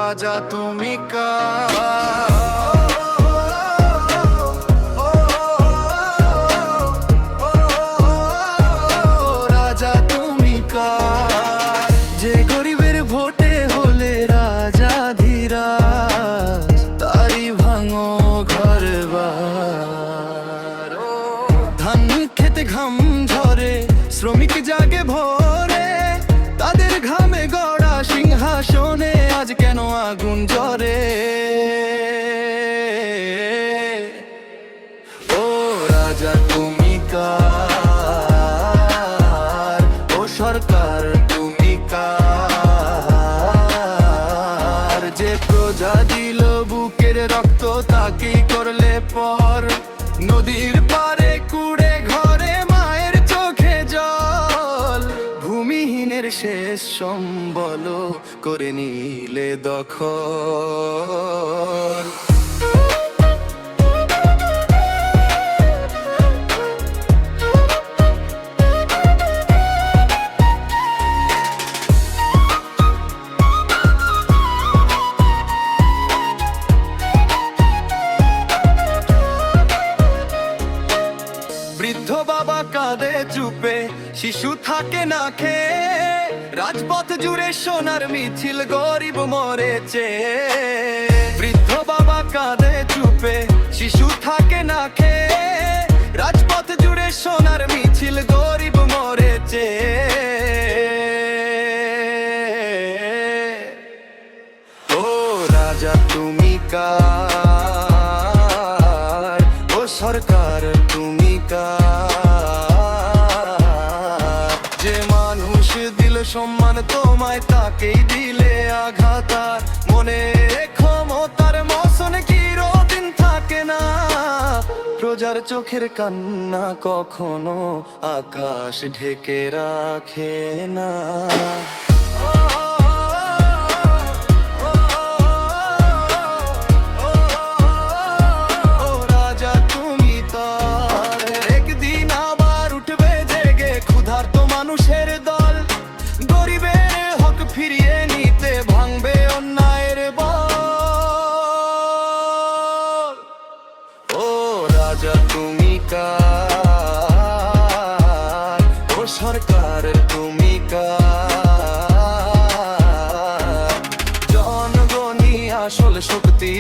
রাজা তুমি কার? রাজা তুমি কার? যে গরিবের ভোটে হলে রাজা ধীরাজ, তারি ভাঙো ঘরবার। ধান খেতে ঘাম ঝরে, শ্রমিক জাগে ভোরে, তাদের ঘামে গড়া সিংহাসনে আজ কেন আগুন জ্বরে? ও রাজা তুমি কার? ও সরকার তুমি কার? যে প্রজা দিল বুকের রক্ত তাকেই করলে পর, নদীর পারে কুড়ে ঘরে মায়ের চোখে জল, ভূমিহীনের শেষ সম্বল করে নিলে দখল। বৃদ্ধ বাবা কাঁদে চুপে, শিশু থাকে না খেয়ে, রাজপথ জুড়ে সোনার মিছিল, গরিব মরেছে। বৃদ্ধ বাবা কাঁদে চুপে, শিশু থাকে না খেয়ে, রাজপথ জুড়ে সোনার মিছিল, গরিব মরেছে। ও রাজা তুমি কার? ও সরকার তুমি কার? যে মানুষ দিল সম্মান তোমায় তাকেই দিলে আঘাত, আর মনে ক্ষমতার মসন চিরদিন থাকে না। প্রজার চোখের কান্না কখনো আকাশ ঢেকে রাখে না। মানুষের দল গরিবের হক ফিরিয়ে নিতে ভাঙবে অন্যায়ের বল। ও রাজা তুমি কার? ও সরকার তুমি কার? জনগণই আসল শক্তি,